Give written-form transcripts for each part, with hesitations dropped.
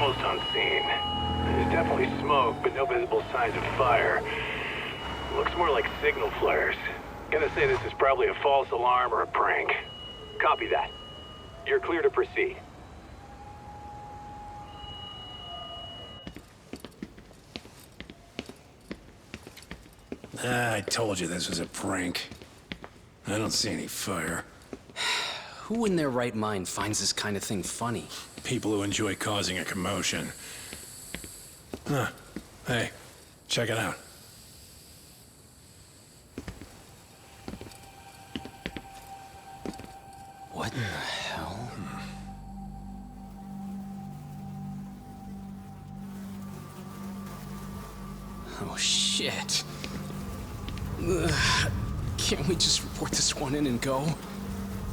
almost on scene. There's definitely smoke, but no visible signs of fire. Looks more like signal flares. Gonna say this is probably a false alarm or a prank. Copy that. You're clear to proceed. I told you this was a prank. I don't see any fire. Who in their right mind finds this kind of thing funny? People who enjoy causing a commotion. Huh. Hey, check it out. What the hell? Oh, shit. Ugh. Can't we just report this one in and go?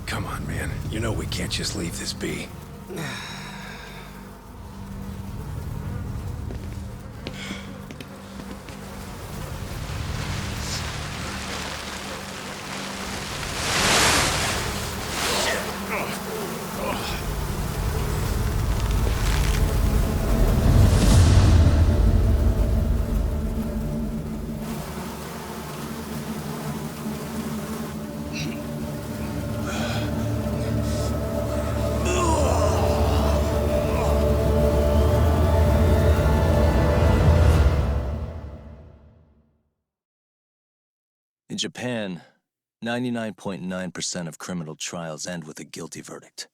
Come on, man. You know we can't just leave this be. In Japan, 99.9% of criminal trials end with a guilty verdict.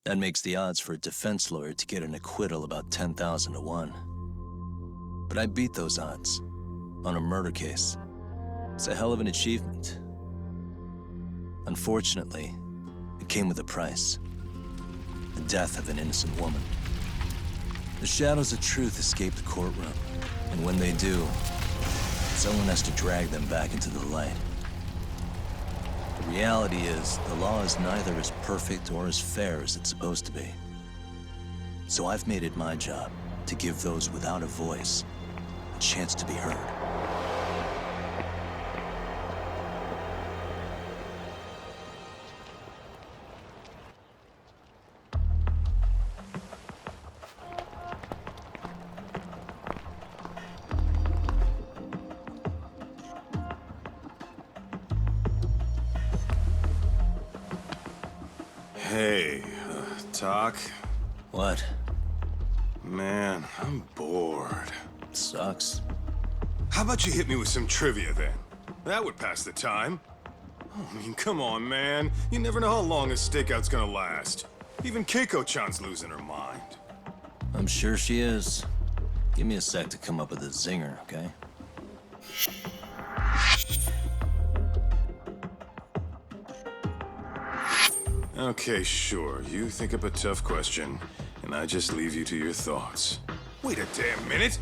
That makes the odds for a defense lawyer to get an acquittal about 10,000 to 1. But I beat those odds on a murder case. It's a hell of an achievement. Unfortunately, it came with a price. The death of an innocent woman. The shadows of truth escape the courtroom, and when they do, someone has to drag them back into the light. The reality is, the law is neither as perfect or as fair as it's supposed to be. So I've made it my job to give those without a voice a chance to be heard. Hey, Doc? What? Man, I'm bored. Sucks. How about you hit me with some trivia then? That would pass the time. I mean, come on, man. You never know how long a stakeout's gonna last. Even Keiko-chan's losing her mind. I'm sure she is. Give me a sec to come up with a zinger, okay? Okay, sure. You think up a tough question, and I just leave you to your thoughts. Wait a damn minute!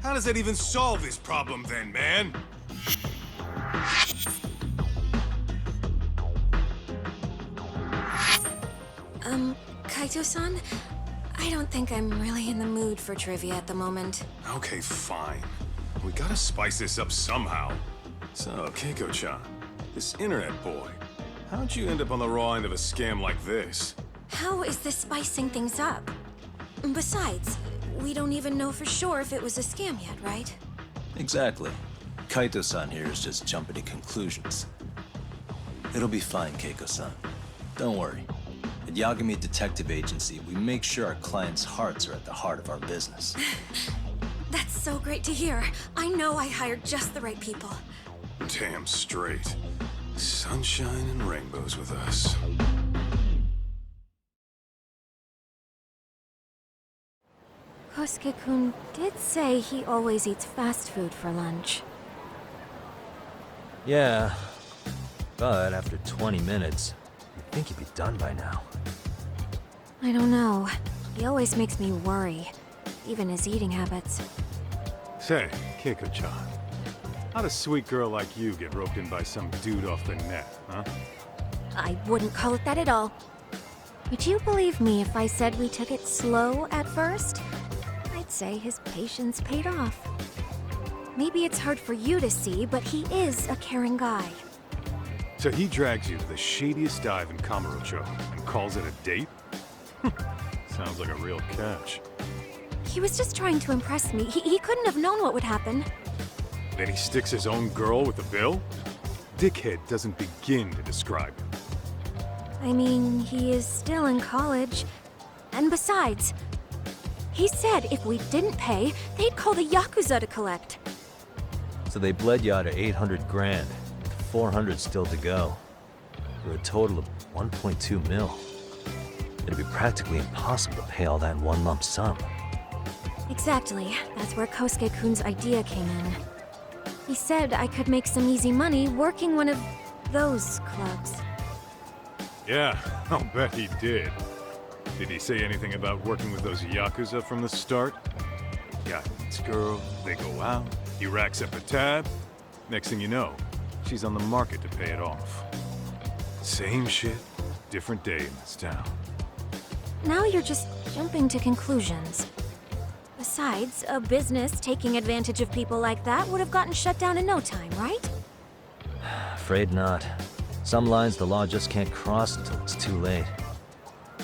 How does that even solve this problem then, man? Kaito-san? I don't think I'm really in the mood for trivia at the moment. Okay, fine. We gotta spice this up somehow. So, Keiko-chan, this internet boy, how'd you end up on the raw end of a scam like this? How is this spicing things up? Besides, we don't even know for sure if it was a scam yet, right? Exactly. Kaito-san here is just jumping to conclusions. It'll be fine, Keiko-san. Don't worry. At Yagami Detective Agency, we make sure our clients' hearts are at the heart of our business. That's so great to hear. I know I hired just the right people. Damn straight. Sunshine and rainbows with us. Kosuke-kun did say he always eats fast food for lunch. Yeah, but after 20 minutes, you'd think he'd be done by now. I don't know. He always makes me worry, even his eating habits. Say, Keiko-chan, how'd a sweet girl like you get roped in by some dude off the net, huh? I wouldn't call it that at all. Would you believe me if I said we took it slow at first? I'd say his patience paid off. Maybe it's hard for you to see, but he is a caring guy. So he drags you to the shadiest dive in Kamurocho and calls it a date? Sounds like a real catch. He was just trying to impress me. He couldn't have known what would happen. Then he sticks his own girl with the bill? Dickhead doesn't begin to describe him. I mean, he is still in college. And besides, he said if we didn't pay, they'd call the Yakuza to collect. So they bled you out of 800 grand, with 400 still to go, for a total of 1.2 mil. It'd be practically impossible to pay all that in one lump sum. Exactly. That's where Kosuke-kun's idea came in. He said I could make some easy money working one of those clubs. Yeah, I'll bet he did. Did he say anything about working with those Yakuza from the start? Got this girl, they go out, he racks up a tab. Next thing you know, she's on the market to pay it off. Same shit, different day in this town. Now you're just jumping to conclusions. Besides, a business taking advantage of people like that would have gotten shut down in no time, right? Afraid not. Some lines the law just can't cross until it's too late.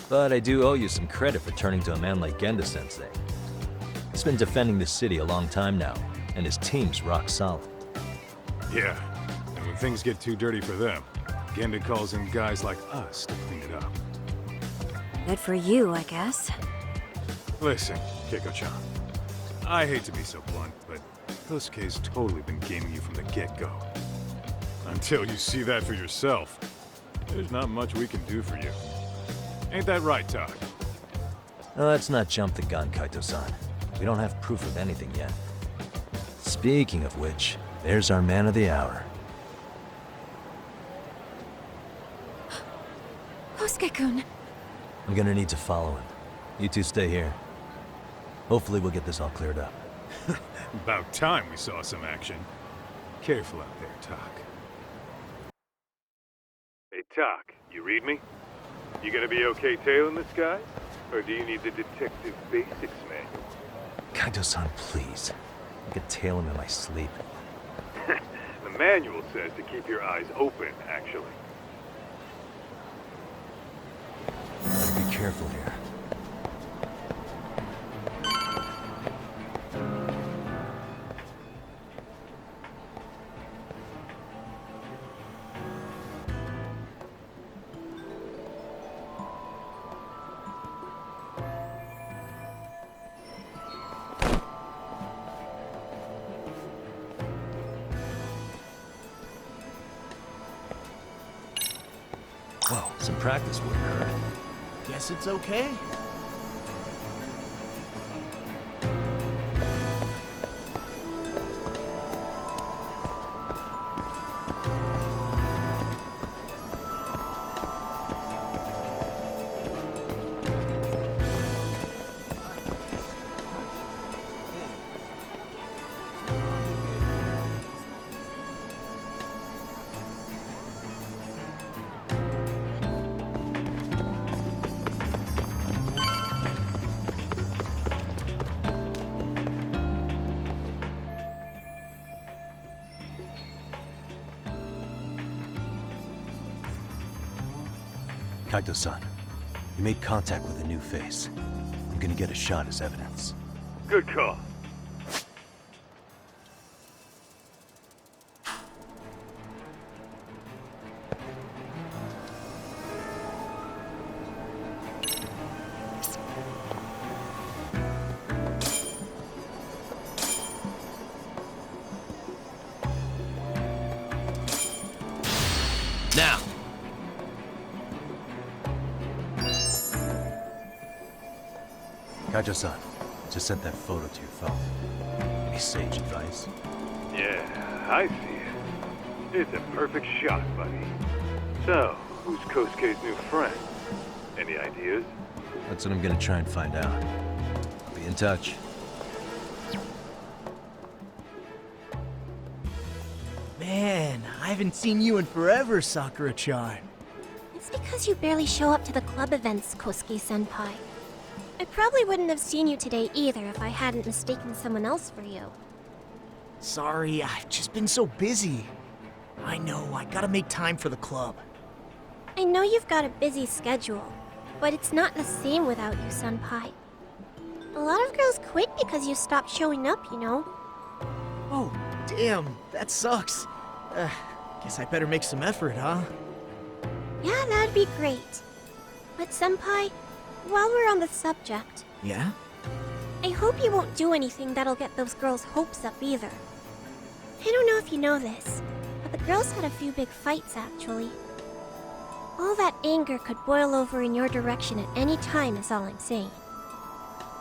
But I do owe you some credit for turning to a man like Genda-sensei. He's been defending this city a long time now, and his team's rock solid. Yeah, and when things get too dirty for them, Genda calls in guys like us to clean it up. Good for you, I guess. Listen, Keiko-chan, I hate to be so blunt, but Kosuke's totally been gaming you from the get-go. Until you see that for yourself, there's not much we can do for you. Ain't that right, Todd? Now, let's not jump the gun, Kaito-san. We don't have proof of anything yet. Speaking of which, there's our man of the hour. Kosuke-kun. I'm gonna need to follow him. You two stay here. Hopefully we'll get this all cleared up. About time we saw some action. Careful out there, Talk. Hey, Talk, you read me? You gonna be okay tailing this guy? Or do you need the detective basics manual? Kaito-san, please. I could tail him in my sleep. The manual says to keep your eyes open, actually. Better be careful here. Whoa, some practice wouldn't hurt. Guess it's okay. Kaito-san, you made contact with a new face. I'm gonna get a shot as evidence. Good call. Now! Kaito-san, just sent that photo to your phone. Any sage advice? Yeah, I see it. It's a perfect shot, buddy. So, who's Kosuke's new friend? Any ideas? That's what I'm gonna try and find out. I'll be in touch. Man, I haven't seen you in forever, Sakura-chan. It's because you barely show up to the club events, Kosuke-senpai. I probably wouldn't have seen you today either if I hadn't mistaken someone else for you. Sorry, I've just been so busy. I know, I gotta make time for the club. I know you've got a busy schedule, but it's not the same without you, senpai. A lot of girls quit because you stopped showing up, you know. Oh, damn, that sucks. Guess I better make some effort, huh? Yeah, that'd be great. But Senpai, while we're on the subject, Yeah? I hope you won't do anything that'll get those girls' hopes up either. I don't know if you know this, but the girls had a few big fights actually. All that anger could boil over in your direction at any time is all I'm saying.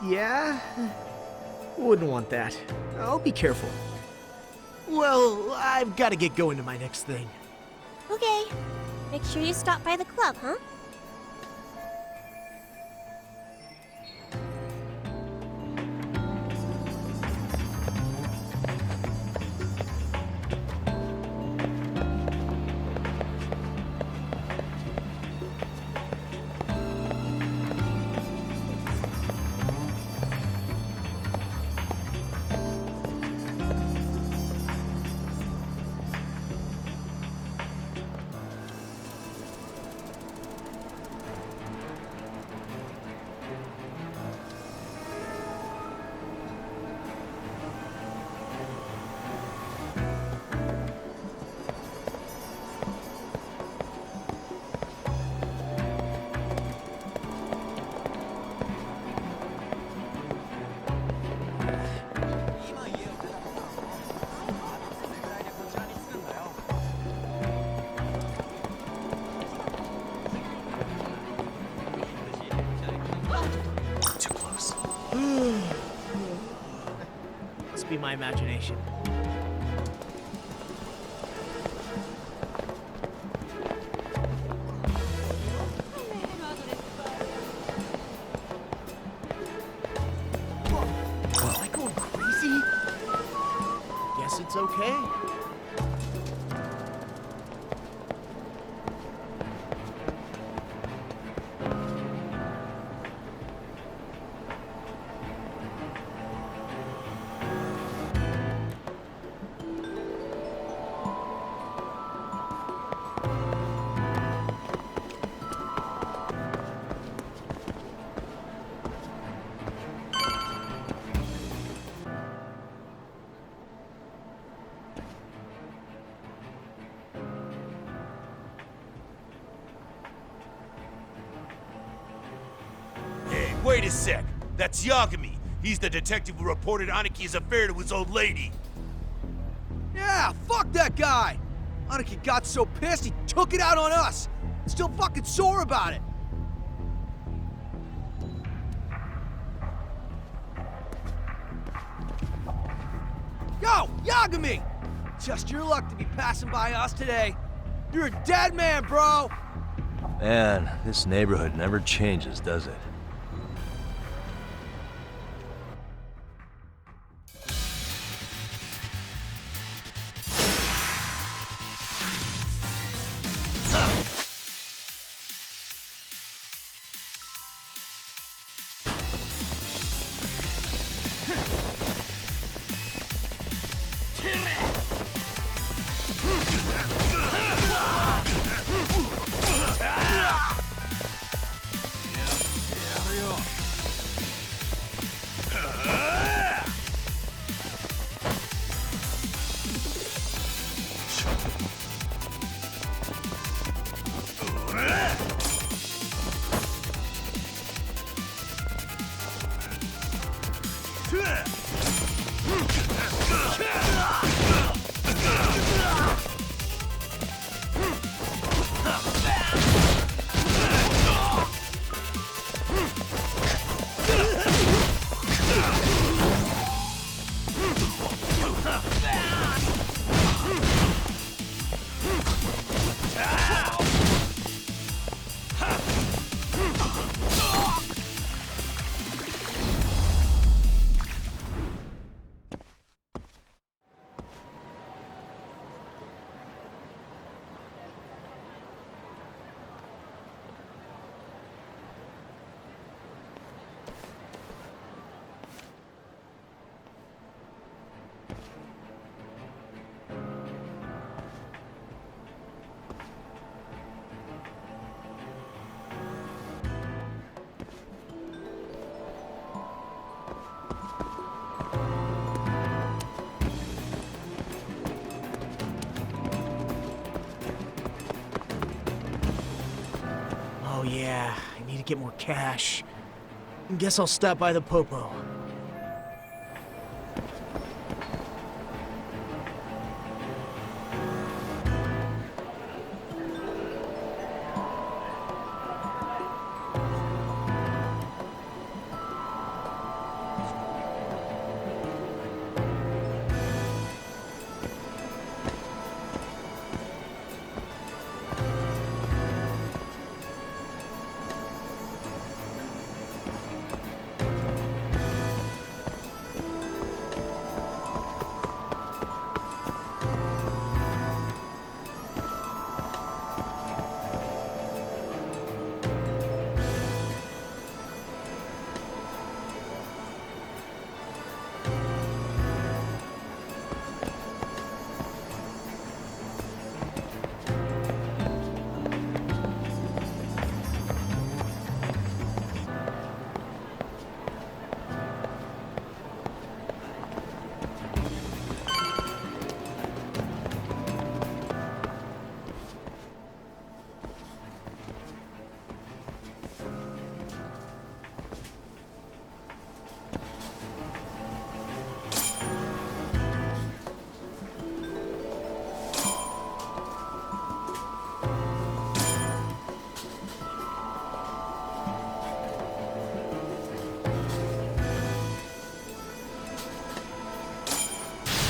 Yeah? Wouldn't want that. I'll be careful. Well, I've got to get going to my next thing. Okay, make sure you stop by the club, huh? Too close. Must be my imagination. Am I going crazy? Guess it's okay. Hey, wait a sec. That's Yagami. He's the detective who reported Anaki's affair to his old lady. Yeah, fuck that guy! Aniki got so pissed he took it out on us! Still fucking sore about it! Yo, Yagami! Just your luck to be passing by us today. You're a dead man, bro! Man, this neighborhood never changes, does it? Yeah, I need to get more cash. Guess I'll stop by the Popo.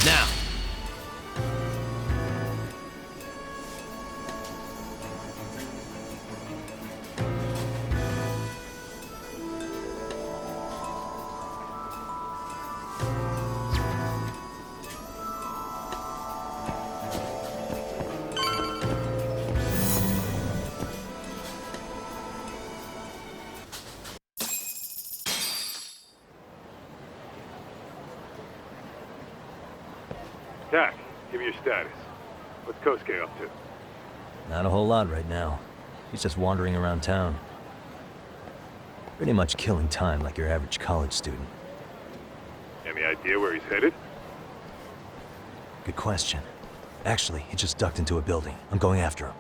Now. Tack, give me your status. What's Kosuke up to? Not a whole lot right now. He's just wandering around town. Pretty much killing time like your average college student. Any idea where he's headed? Good question. Actually, he just ducked into a building. I'm going after him.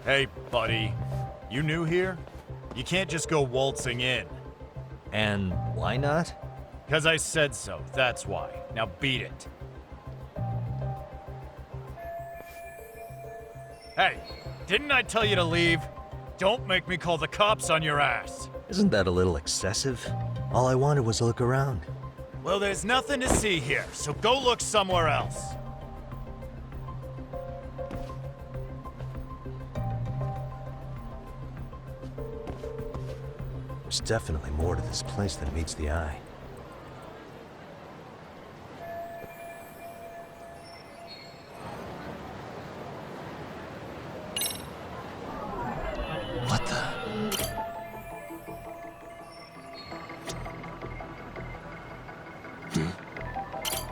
Hey, buddy. You new here? You can't just go waltzing in. And why not? 'Cause I said so, that's why. Now beat it. Hey, didn't I tell you to leave? Don't make me call the cops on your ass. Isn't that a little excessive? All I wanted was to look around. Well, there's nothing to see here, so go look somewhere else. There's definitely more to this place than meets the eye. What the?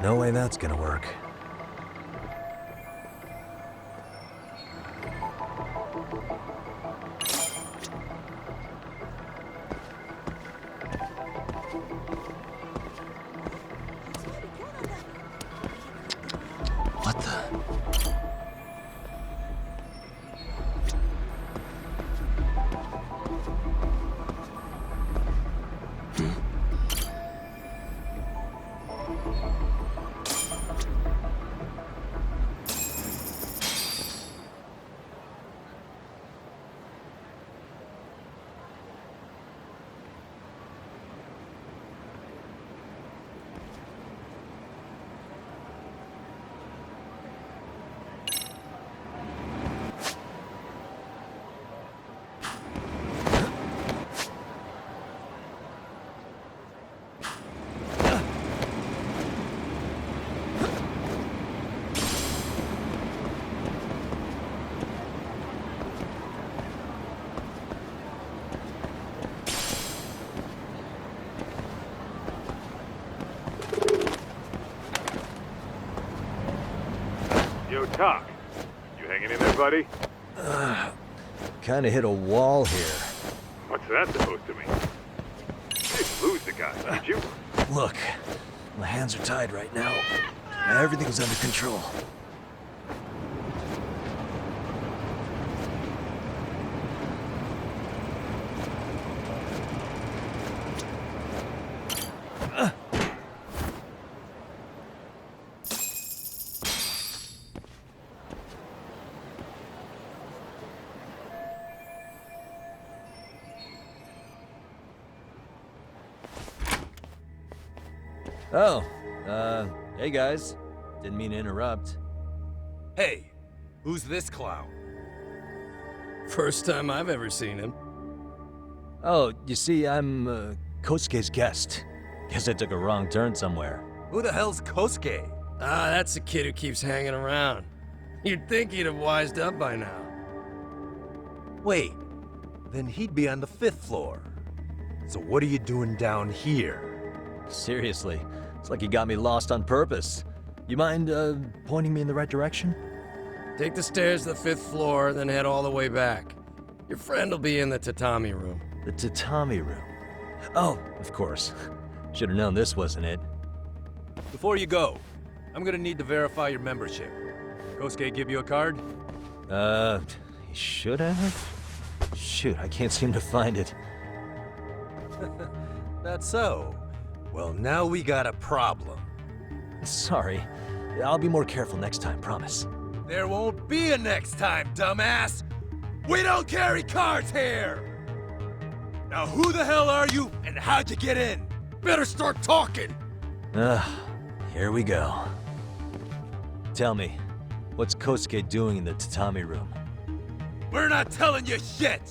No way that's gonna work. What the? Yo, Talk. You hanging in there, buddy? Kinda hit a wall here. What's that supposed to mean? You didn't lose the guy, did you? Look, my hands are tied right now. Everything is under control. Oh, hey guys. Didn't mean to interrupt. Hey, who's this clown? First time I've ever seen him. Oh, you see, I'm, Kosuke's guest. Guess I took a wrong turn somewhere. Who the hell's Kosuke? Ah, that's the kid who keeps hanging around. You'd think he'd have wised up by now. Wait, then he'd be on the 5th floor. So what are you doing down here? Seriously, it's like you got me lost on purpose. You mind, pointing me in the right direction? Take the stairs to the 5th floor, then head all the way back. Your friend will be in the tatami room. The tatami room? Oh, of course. Should've known this wasn't it. Before you go, I'm gonna need to verify your membership. Kosuke give you a card? He should have? Shoot, I can't seem to find it. That's so. Well, now we got a problem. Sorry. I'll be more careful next time, promise. There won't be a next time, dumbass! We don't carry cards here! Now who the hell are you, and how'd you get in? Better start talking! Here we go. Tell me, what's Kosuke doing in the tatami room? We're not telling you shit!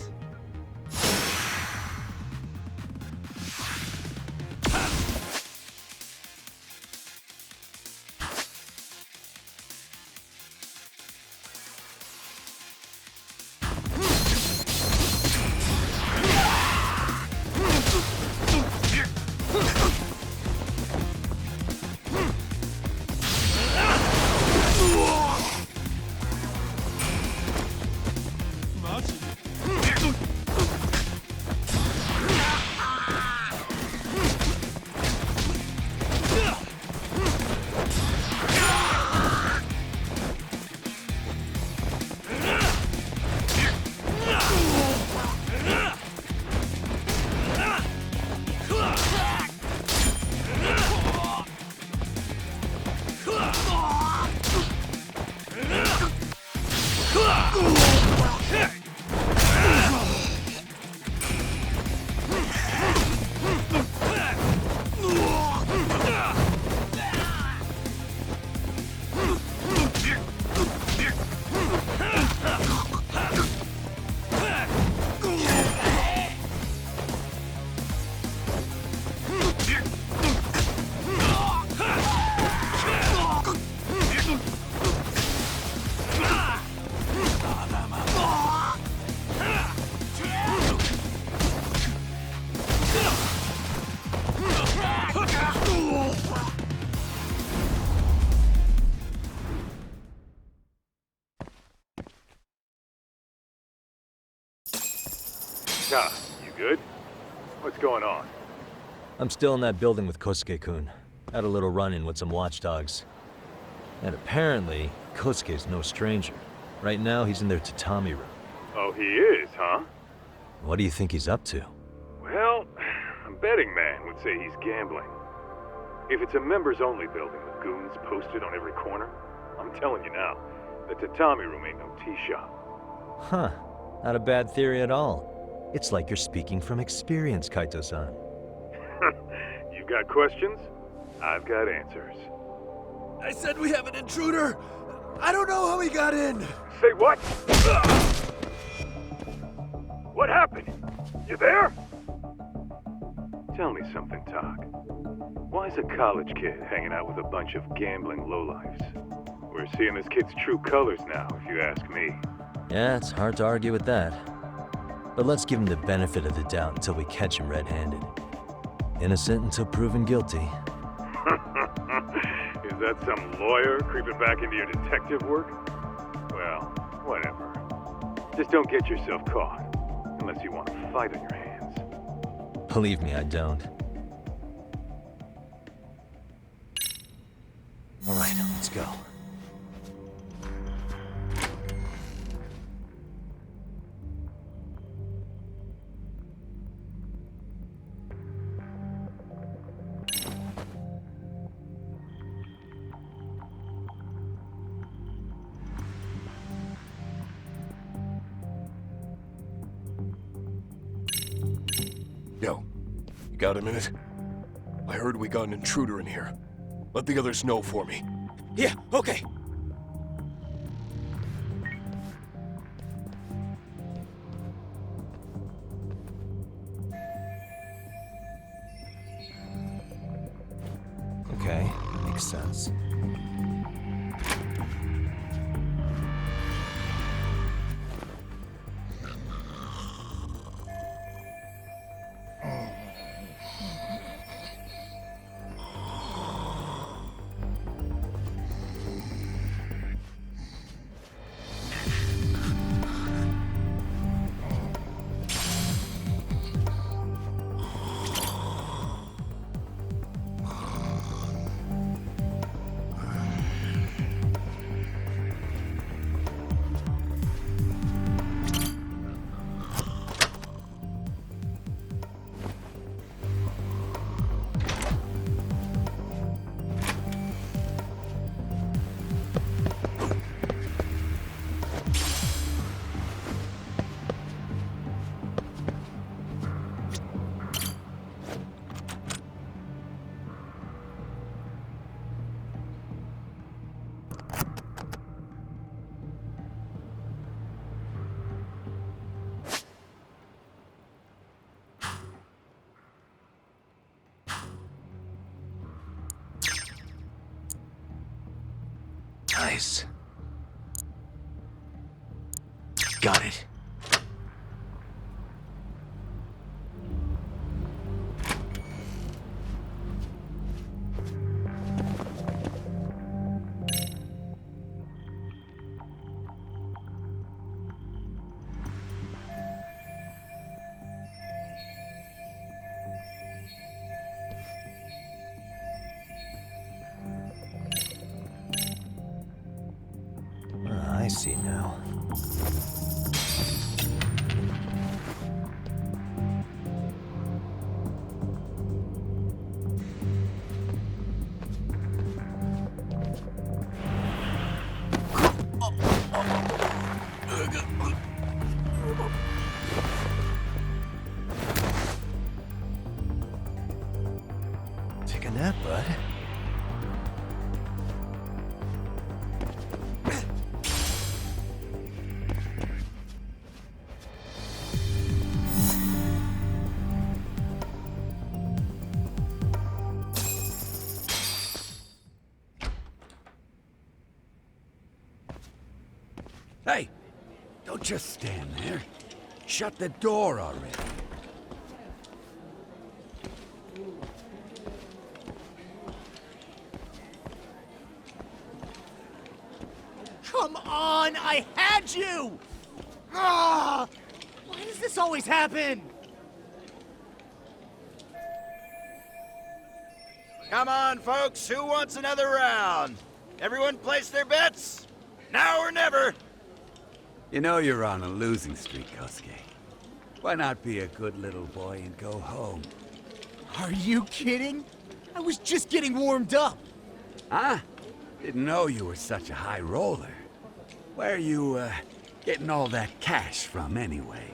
Nah, you good? What's going on? I'm still in that building with Kosuke-kun. Had a little run-in with some watchdogs. And apparently, Kosuke's no stranger. Right now, he's in their tatami room. Oh, he is, huh? What do you think he's up to? Well, a betting man would say he's gambling. If it's a members-only building with goons posted on every corner, I'm telling you now, the tatami room ain't no tea shop. Huh. Not a bad theory at all. It's like you're speaking from experience, Kaito-san. You got questions? I've got answers. I said we have an intruder! I don't know how he got in! Say what? What happened? You there? Tell me something, Talk. Why is a college kid hanging out with a bunch of gambling lowlifes? We're seeing this kid's true colors now, if you ask me. Yeah, it's hard to argue with that. But let's give him the benefit of the doubt until we catch him red-handed. Innocent until proven guilty. Is that some lawyer creeping back into your detective work? Well, whatever. Just don't get yourself caught. Unless you want a fight on your hands. Believe me, I don't. All right, let's go. Yo, you got a minute? I heard we got an intruder in here. Let the others know for me. Yeah, okay. Okay, makes sense. Nice. Got it. I see now. Take a nap, bud. Hey, don't just stand there. Shut the door already. Come on, I had you! Ah! Why does this always happen? Come on, folks. Who wants another round? Everyone place their bets? Now or never. You know you're on a losing streak, Kosuke. Why not be a good little boy and go home? Are you kidding? I was just getting warmed up. Huh? Didn't know you were such a high roller. Where are you, getting all that cash from, anyway?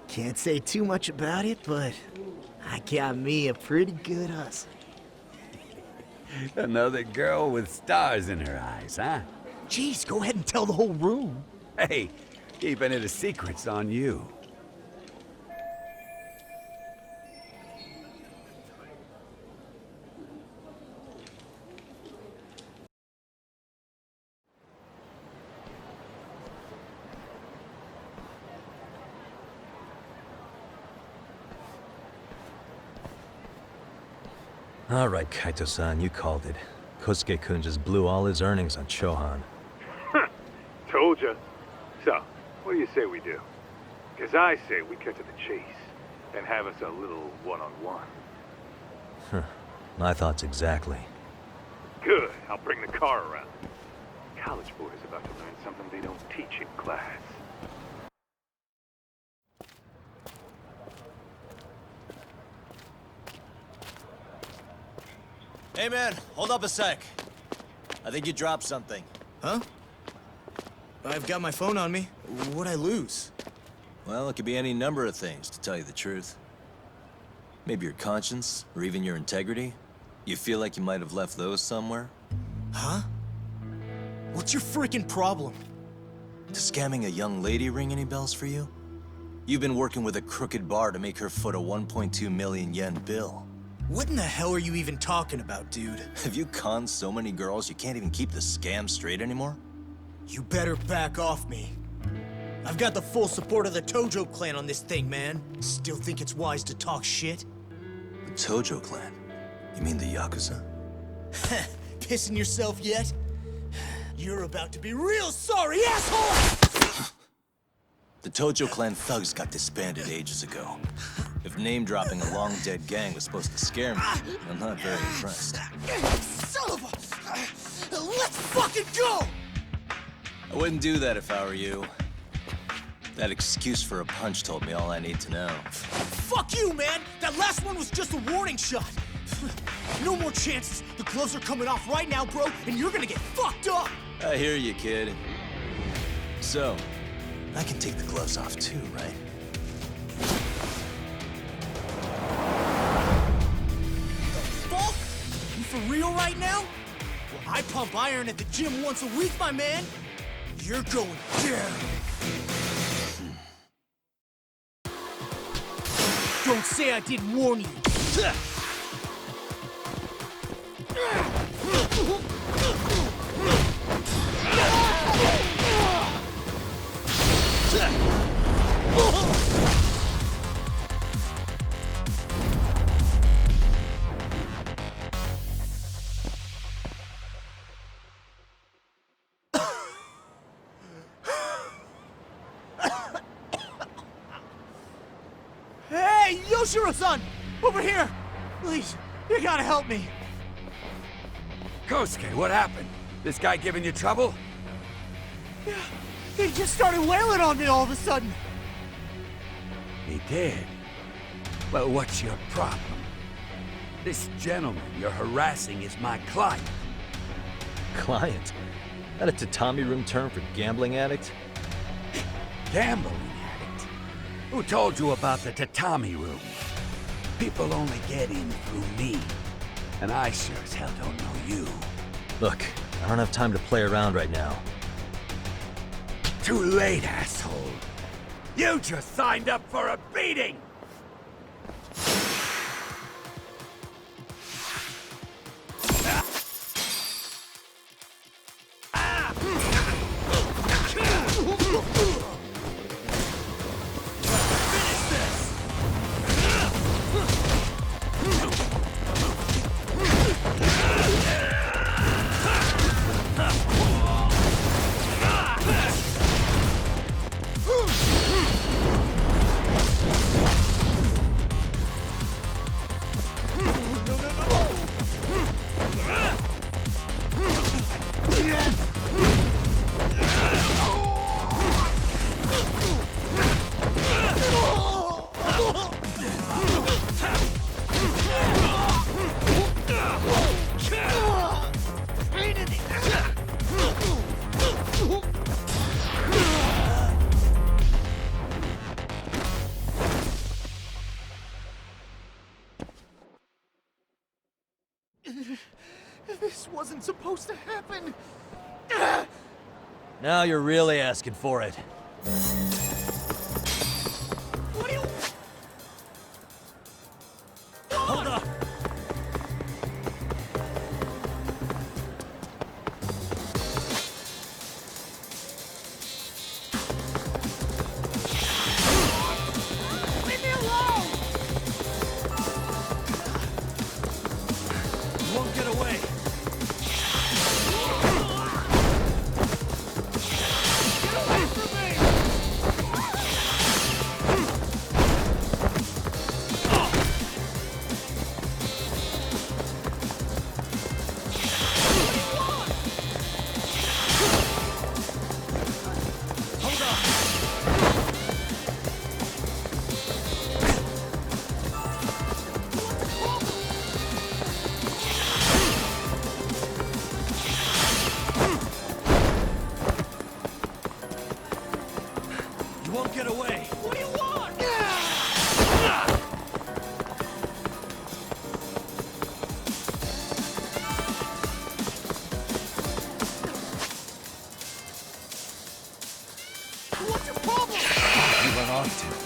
Can't say too much about it, but I got me a pretty good hustle. Another girl with stars in her eyes, huh? Jeez, go ahead and tell the whole room. Hey, keeping it a secret's on you. All right, Kaito-san, you called it. Kosuke-kun just blew all his earnings on Chohan. Told ya. So, what do you say we do? Because I say we cut to the chase and have us a little one-on-one. My thoughts exactly. Good. I'll bring the car around. College boys about to learn something they don't teach in class. Hey man, hold up a sec. I think you dropped something. Huh? I've got my phone on me. What'd I lose? Well, it could be any number of things, to tell you the truth. Maybe your conscience, or even your integrity? You feel like you might have left those somewhere? Huh? What's your freaking problem? Does scamming a young lady ring any bells for you? You've been working with a crooked bar to make her foot a 1.2 million yen bill. What in the hell are you even talking about, dude? Have you conned so many girls you can't even keep the scam straight anymore? You better back off me. I've got the full support of the Tojo clan on this thing, man. Still think it's wise to talk shit? The Tojo clan? You mean the Yakuza? Pissing yourself yet? You're about to be real sorry, asshole! The Tojo clan thugs got disbanded ages ago. If name-dropping a long-dead gang was supposed to scare me, I'm not very impressed. Son of a... Let's fucking go! I wouldn't do that if I were you. That excuse for a punch told me all I need to know. Fuck you, man! That last one was just a warning shot! No more chances! The gloves are coming off right now, bro, and you're gonna get fucked up! I hear you, kid. So, I can take the gloves off too, right? Fuck? You for real right now? Well, I pump iron at the gym once a week, my man. You're going down. Don't say I didn't warn you. Hey, Yoshiro-san! Over here! Please, you gotta help me. Kosuke, what happened? This guy giving you trouble? Yeah, he just started wailing on me all of a sudden. He did? Well, what's your problem? This gentleman you're harassing is my client. Client? That a tatami room term for gambling addict? Gambling addict? Who told you about the tatami room? People only get in through me. And I sure as hell don't know you. Look, I don't have time to play around right now. Too late, asshole. You just signed up for a beating! This wasn't supposed to happen. Now you're really asking for it. What do you... Hold up! Leave me alone! You won't get away. You won't get away. What do you want? What's your problem? You run off to?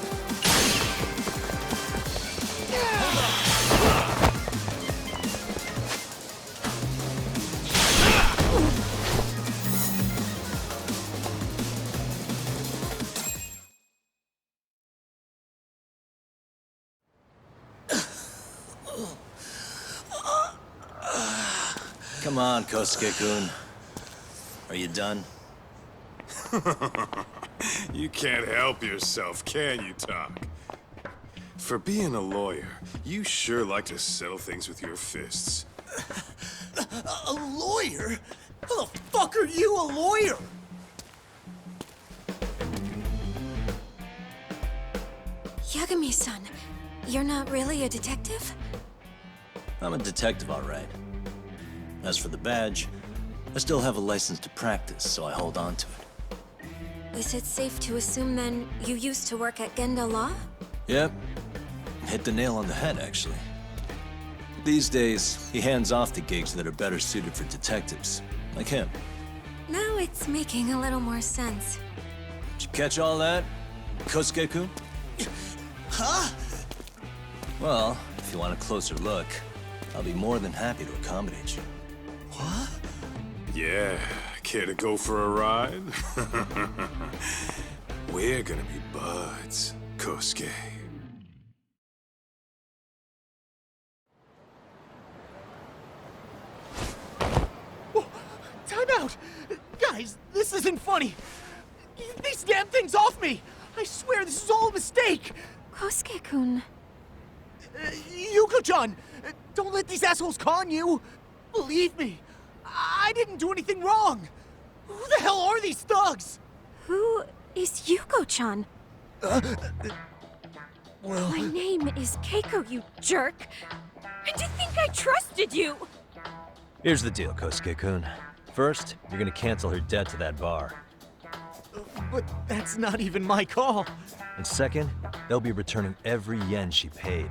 Come on, Kosuke-kun. Are you done? You can't help yourself, can you, Tak? For being a lawyer, you sure like to settle things with your fists. A lawyer? How the fuck are you a lawyer? Yagami-san, you're not really a detective? I'm a detective, all right. As for the badge, I still have a license to practice, so I hold on to it. Is it safe to assume then you used to work at Genda Law? Yep. Hit the nail on the head, actually. These days, he hands off to gigs that are better suited for detectives, like him. Now it's making a little more sense. Did you catch all that, Kosuke-kun? Huh? Well, if you want a closer look, I'll be more than happy to accommodate you. What? Yeah, care to go for a ride? We're gonna be buds, Kosuke. Time out! Guys, this isn't funny. These damn things off me! I swear this is all a mistake! Kosuke-kun. Yuko-chan! Don't let these assholes con you! Believe me, I didn't do anything wrong! Who the hell are these thugs? Who is Yuko-chan? Well... My name is Keiko, you jerk! And to think I trusted you! Here's the deal, Kosuke-kun. First, you're gonna cancel her debt to that bar. But that's not even my call. And second, they'll be returning every yen she paid.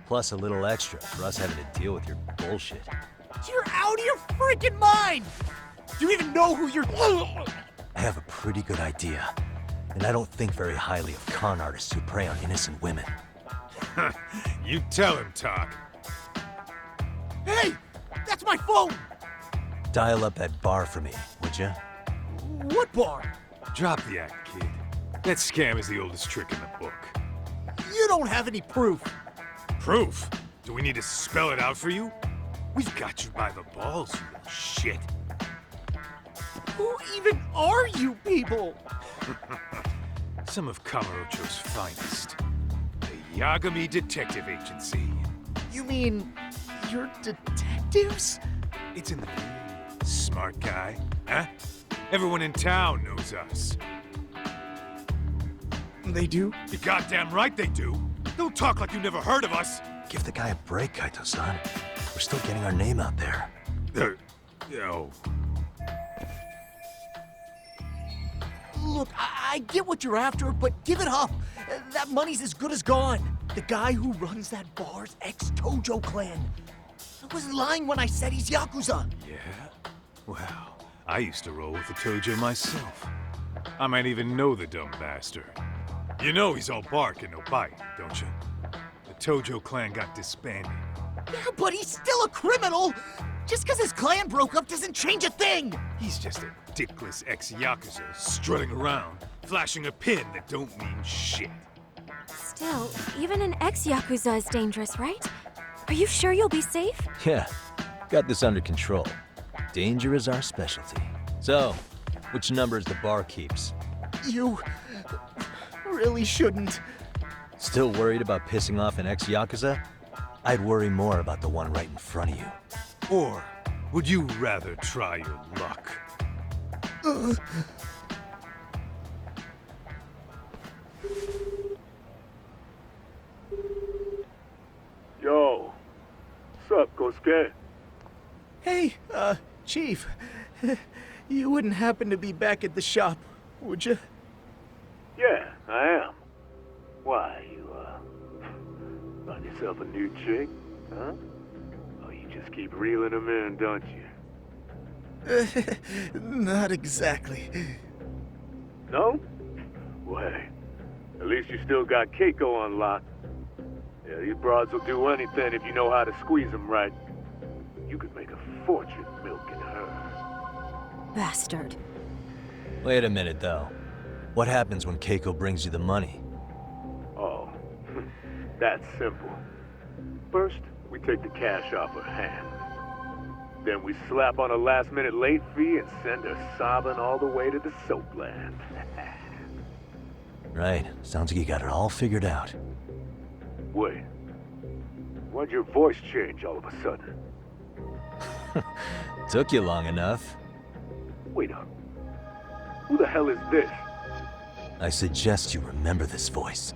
Plus a little extra for us having to deal with your bullshit. You're out of your freaking mind! Do you even know who you're... I have a pretty good idea. And I don't think very highly of con artists who prey on innocent women. You tell him, Tak. Hey! That's my phone! Dial up that bar for me, would ya? What bar? Drop the act, kid. That scam is the oldest trick in the book. You don't have any proof. Proof? Do we need to spell it out for you? We've got you by the balls, you little shit. Who even are you people? Some of Kamurocho's finest. The Yagami Detective Agency. You mean... you're detectives? It's in the name. Smart guy, huh? Everyone in town knows us. They do? You're goddamn right they do. Don't talk like you never heard of us. Give the guy a break, Kaito-san. We're still getting our name out there. Oh. Look, I get what you're after, but give it up. That money's as good as gone. The guy who runs that bar's ex-Tojo clan. I wasn't lying when I said he's Yakuza. Yeah? Well, I used to roll with the Tojo myself. I might even know the dumb bastard. You know he's all bark and no bite, don't you? The Tojo clan got disbanded. Yeah, but he's still a criminal! Just because his clan broke up doesn't change a thing! He's just a dickless ex-Yakuza strutting around, flashing a pin that don't mean shit. Still, even an ex-Yakuza is dangerous, right? Are you sure you'll be safe? Yeah, got this under control. Danger is our specialty. So, which numbers the bar keeps? You... really shouldn't. Still worried about pissing off an ex-Yakuza? I'd worry more about the one right in front of you. Or would you rather try your luck? Yo, what's up, Kosuke? Hey, Chief. You wouldn't happen to be back at the shop, would you? Yeah, I am. Why, you, find yourself a new chick, huh? Oh, you just keep reeling them in, don't you? Not exactly. No? least you still got Keiko on lock. Yeah, these broads will do anything if you know how to squeeze them right. You could make a fortune milking her. Bastard. Wait a minute, though. What happens when Keiko brings you the money? Oh, that's simple. First, we take the cash off her hand. Then we slap on a last-minute late fee and send her sobbing all the way to the soapland. Right. Sounds like you got it all figured out. Wait. Why'd your voice change all of a sudden? Took you long enough. Wait up. Who the hell is this? I suggest you remember this voice.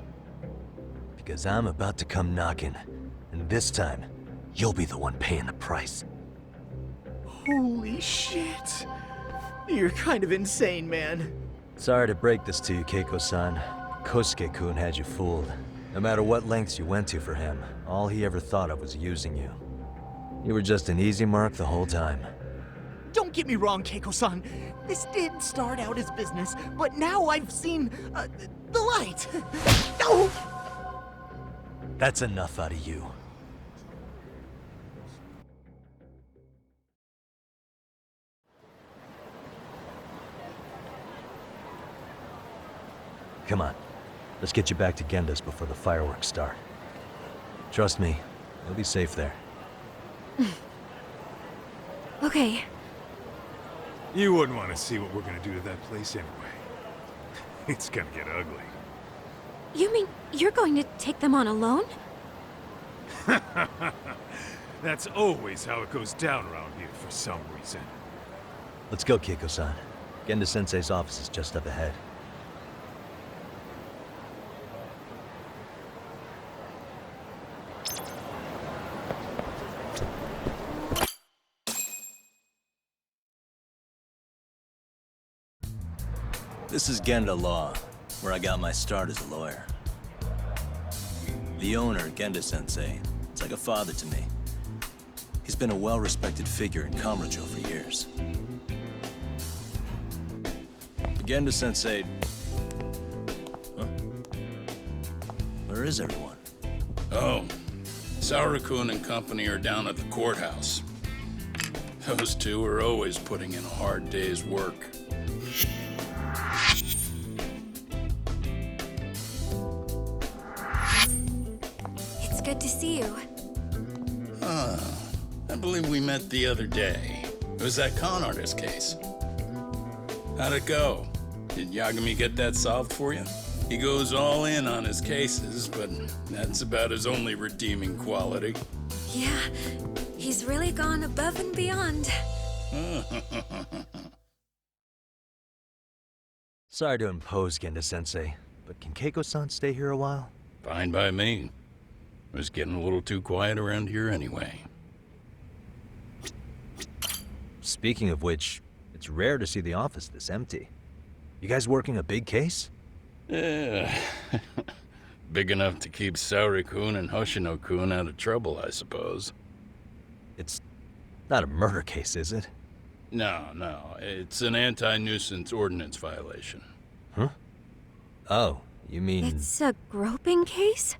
Because I'm about to come knocking, and this time, you'll be the one paying the price. Holy shit. You're kind of insane, man. Sorry to break this to you, Keiko-san. Kosuke-kun had you fooled. No matter what lengths you went to for him, all he ever thought of was using you. You were just an easy mark the whole time. Don't get me wrong, Keiko-san. This did start out as business, but now I've seen the light. No! That's enough out of you. Come on. Let's get you back to Genda's before the fireworks start. Trust me, you'll be safe there. Okay. You wouldn't want to see what we're gonna do to that place anyway. It's gonna get ugly. You mean you're going to take them on alone? That's always how it goes down around here for some reason. Let's go, Keiko-san. Genda-sensei's office is just up ahead. This is Genda Law, where I got my start as a lawyer. The owner, Genda-sensei, is like a father to me. He's been a well-respected figure in Kamurocho for years. Genda-sensei... Huh? Where is everyone? Oh, Saura-kun and company are down at the courthouse. Those two are always putting in a hard day's work. It's good to see you. I believe we met the other day. It was that con artist case. How'd it go? Did Yagami get that solved for you? He goes all in on his cases, but that's about his only redeeming quality. Yeah, he's really gone above and beyond. Sorry to impose, Genda-sensei, but can Keiko-san stay here a while? Fine by me. It was getting a little too quiet around here anyway. Speaking of which, it's rare to see the office this empty. You guys working a big case? Yeah. Big enough to keep Saori-kun and Hoshino-kun out of trouble, I suppose. It's not a murder case, is it? No. It's an anti-nuisance ordinance violation. Huh? Oh, you mean... It's a groping case?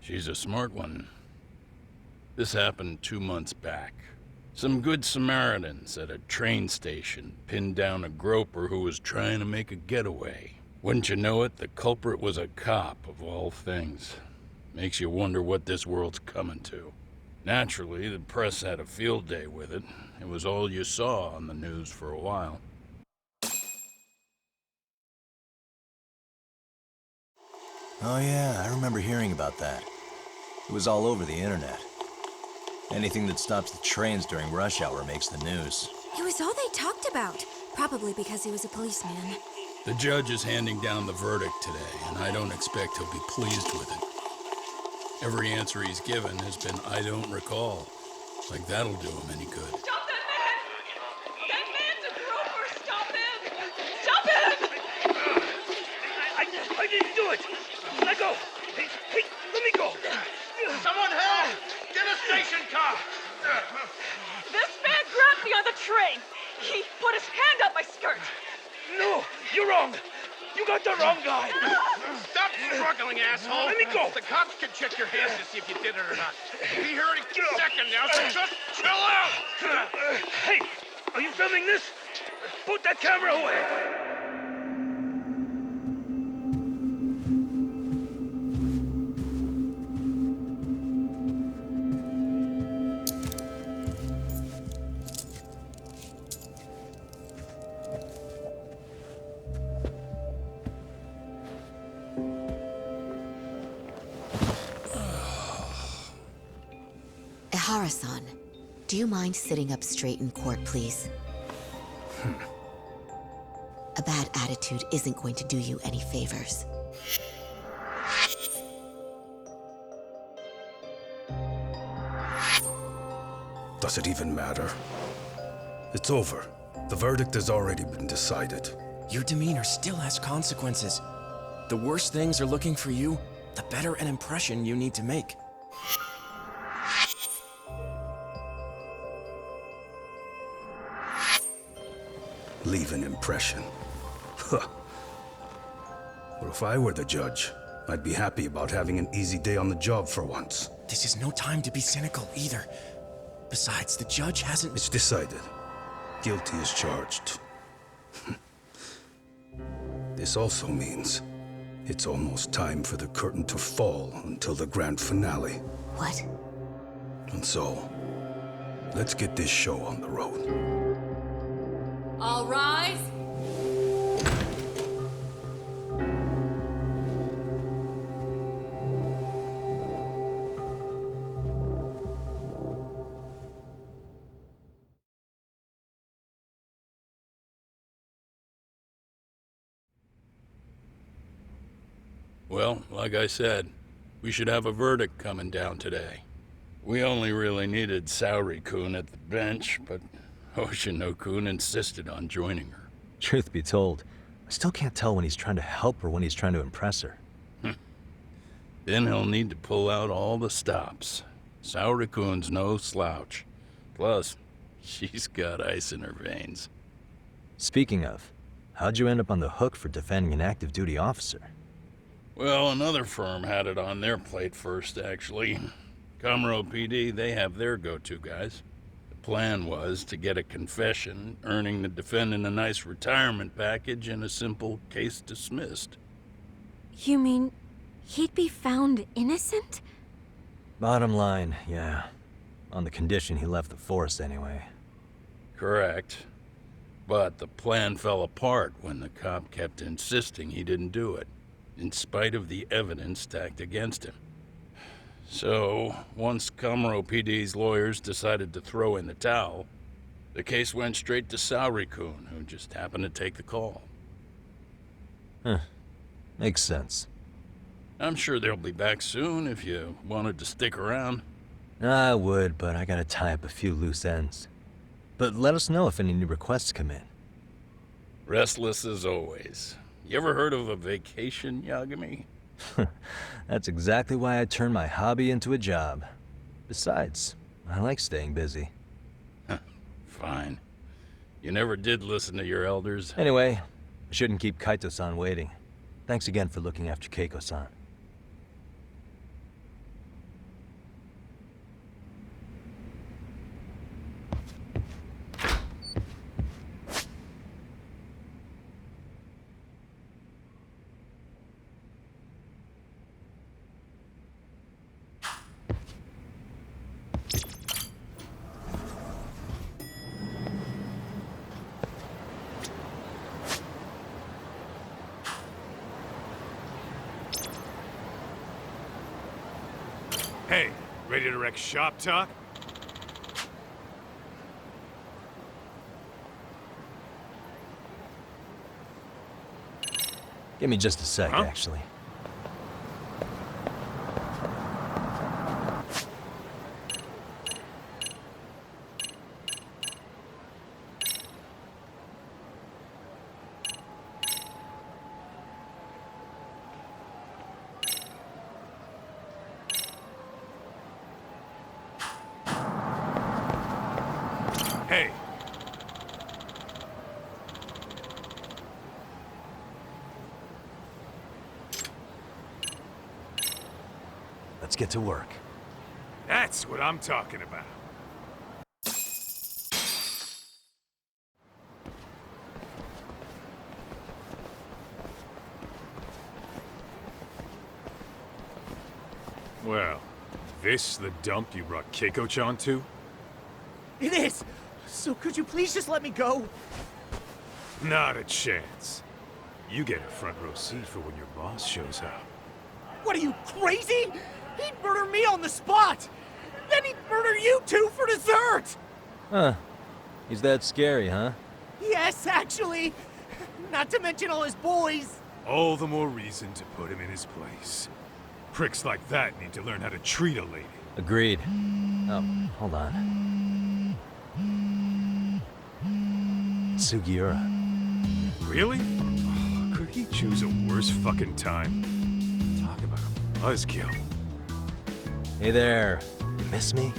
She's a smart one. This happened 2 months back. Some good Samaritans at a train station pinned down a groper who was trying to make a getaway. Wouldn't you know it, the culprit was a cop, of all things. Makes you wonder what this world's coming to. Naturally, the press had a field day with it. It was all you saw on the news for a while. Oh yeah, I remember hearing about that. It was all over the internet. Anything that stops the trains during rush hour makes the news. It was all they talked about. Probably because he was a policeman. The judge is handing down the verdict today, and I don't expect he'll be pleased with it. Every answer he's given has been, I don't recall. Like that'll do him any good. Stop that man! That man's a groper! Stop him! Stop him! I didn't do it! Let go! Hey, let me go! Someone help! Get a station car! This man grabbed me on the train! He put his hand up my skirt! No! You're wrong! You got the wrong guy! Stop struggling, asshole. Let me go. The cops can check your hands to see if you did it or not. Be here in a second now, so just chill out. Hey, are you filming this? Put that camera away. Ehara-san, do you mind sitting up straight in court, please? A bad attitude isn't going to do you any favors. Does it even matter? It's over. The verdict has already been decided. Your demeanor still has consequences. The worse things are looking for you, the better an impression you need to make. Leave an impression. Huh. Well, if I were the judge, I'd be happy about having an easy day on the job for once. This is no time to be cynical either. Besides, the judge hasn't... It's decided. Guilty is charged. This also means it's almost time for the curtain to fall until the grand finale. What? And so, let's get this show on the road. All rise. Well, like I said, we should have a verdict coming down today. We only really needed Saori-kun at the bench, but Hoshino-kun insisted on joining her. Truth be told, I still can't tell when he's trying to help or when he's trying to impress her. Then he'll need to pull out all the stops. Saori-kun's no slouch. Plus, she's got ice in her veins. Speaking of, how'd you end up on the hook for defending an active duty officer? Well, another firm had it on their plate first, actually. Kamuro PD, they have their go-to guys. The plan was to get a confession, earning the defendant a nice retirement package and a simple case dismissed. You mean he'd be found innocent? Bottom line, yeah. On the condition he left the force anyway. Correct. But the plan fell apart when the cop kept insisting he didn't do it, in spite of the evidence stacked against him. So, once Kamuro PD's lawyers decided to throw in the towel, the case went straight to Saori-kun, who just happened to take the call. Huh. Makes sense. I'm sure they'll be back soon if you wanted to stick around. I would, but I gotta tie up a few loose ends. But let us know if any new requests come in. Restless as always. You ever heard of a vacation, Yagami? That's exactly why I turned my hobby into a job. Besides, I like staying busy. Fine. You never did listen to your elders. Anyway, I shouldn't keep Kaito-san waiting. Thanks again for looking after Keiko-san. Hey, ready to wreck shop talk? Give me just a sec, actually. Hey. Let's get to work. That's what I'm talking about. Well, this the dump you brought Keiko-chan to? It is! So could you please just let me go? Not a chance. You get a front row seat for when your boss shows up. What are you, crazy? He'd murder me on the spot! Then he'd murder you two for dessert! Huh. He's that scary, huh? Yes, actually. Not to mention all his boys. All the more reason to put him in his place. Pricks like that need to learn how to treat a lady. Agreed. Oh, hold on. Sugiura. Really? Oh, could he choose a worse fucking time? Talk about a buzzkill. Hey there. You miss me?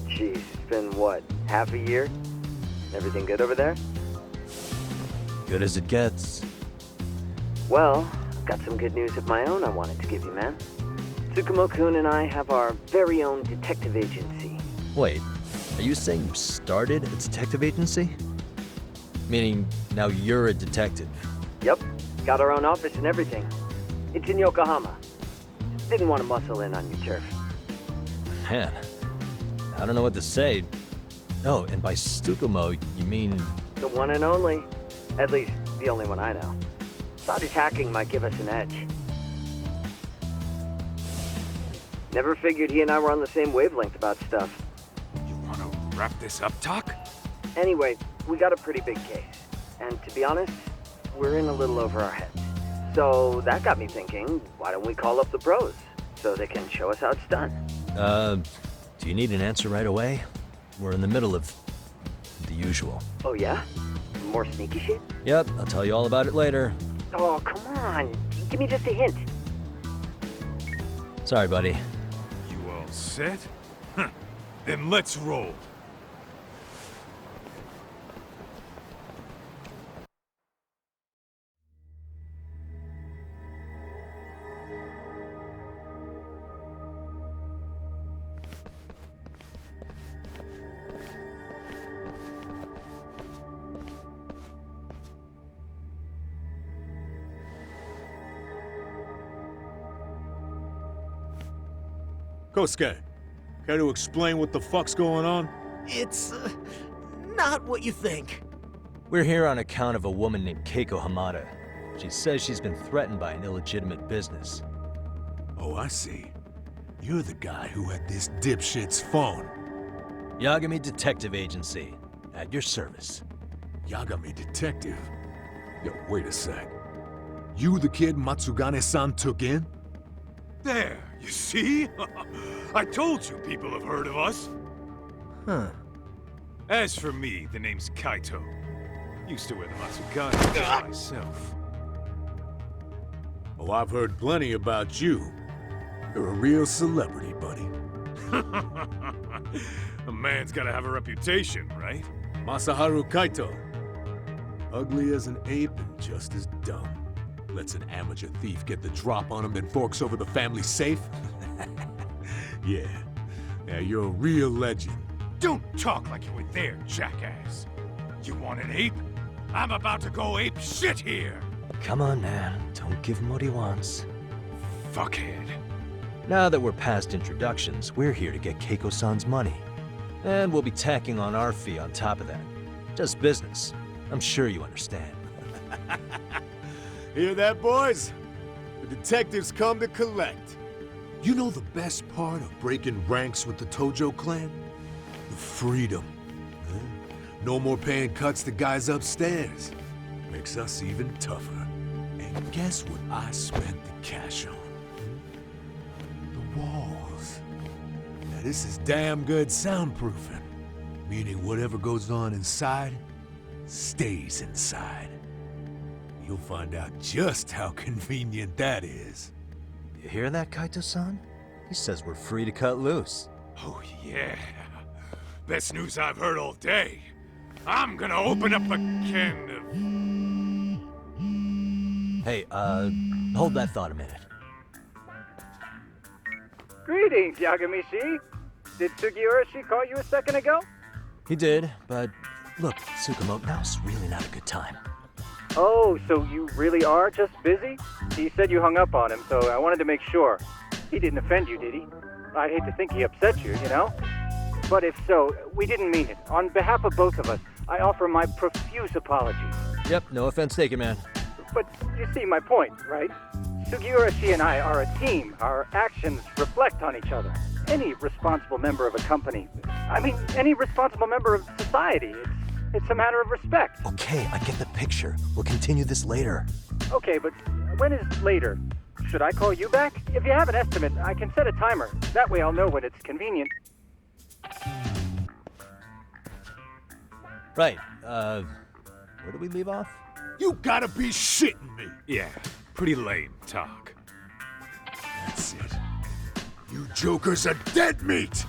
Jeez, it's been what, half a year? Everything good over there? Good as it gets. Well, I've got some good news of my own I wanted to give you, man. Tsukumo-kun and I have our very own detective agency. Wait, are you saying you started a detective agency? Meaning, now you're a detective? Yep, got our own office and everything. It's in Yokohama. Didn't want to muscle in on your turf. Man, I don't know what to say. Oh, and by Tsukumo, you mean... The one and only. At least, the only one I know. Thought his hacking might give us an edge. Never figured he and I were on the same wavelength about stuff. You wanna wrap this up, Doc? Anyway, we got a pretty big case. And to be honest, we're in a little over our heads. So that got me thinking, why don't we call up the pros? So they can show us how it's done. Do you need an answer right away? We're in the middle of the usual. Oh yeah? More sneaky shit? Yep, I'll tell you all about it later. Oh, come on. Give me just a hint. Sorry, buddy. You all set? Huh. Then let's roll. Kosuke, care to explain what the fuck's going on? It's, not what you think. We're here on account of a woman named Keiko Hamada. She says she's been threatened by an illegitimate business. Oh, I see. You're the guy who had this dipshit's phone. Yagami Detective Agency. At your service. Yagami Detective? Yo, wait a sec. You the kid Matsugane-san took in? There, you see? I told you people have heard of us. Huh. As for me, the name's Kaito. Used to wear the Matsugane myself. Oh, I've heard plenty about you. You're a real celebrity, buddy. A man's gotta have a reputation, right? Masaharu Kaito. Ugly as an ape and just as dumb. Lets an amateur thief get the drop on him, then forks over the family safe? Yeah. Yeah, you're a real legend. Don't talk like you were there, jackass. You want an ape? I'm about to go ape shit here! Come on, man. Don't give him what he wants. Fuckhead. Now that we're past introductions, we're here to get Keiko-san's money. And we'll be tacking on our fee on top of that. Just business. I'm sure you understand. Hear that, boys? The detectives come to collect. You know the best part of breaking ranks with the Tojo clan? The freedom. Huh? No more paying cuts to guys upstairs. Makes us even tougher. And guess what I spent the cash on? The walls. Now this is damn good soundproofing. Meaning whatever goes on inside, stays inside. You'll find out just how convenient that is. You hear that, Kaito-san? He says we're free to cut loose. Oh yeah. Best news I've heard all day. I'm gonna open up a can of... Hey, hold that thought a minute. Greetings, Yagami-shi. Did Sugiura-shi call you a second ago? He did, but look, Tsukumo, now's really not a good time. Oh, so you really are just busy? He said you hung up on him, so I wanted to make sure. He didn't offend you, did he? I'd hate to think he upset you, you know? But if so, we didn't mean it. On behalf of both of us, I offer my profuse apologies. Yep, no offense taken, man. But you see my point, right? Sugiura-shi and I are a team. Our actions reflect on each other. Any responsible member of a company, any responsible member of society, it's a matter of respect. Okay, I get the picture. We'll continue this later. Okay, but when is later? Should I call you back? If you have an estimate, I can set a timer. That way I'll know when it's convenient. Right, where do we leave off? You gotta be shitting me! Yeah, pretty lame talk. That's it. You jokers are dead meat!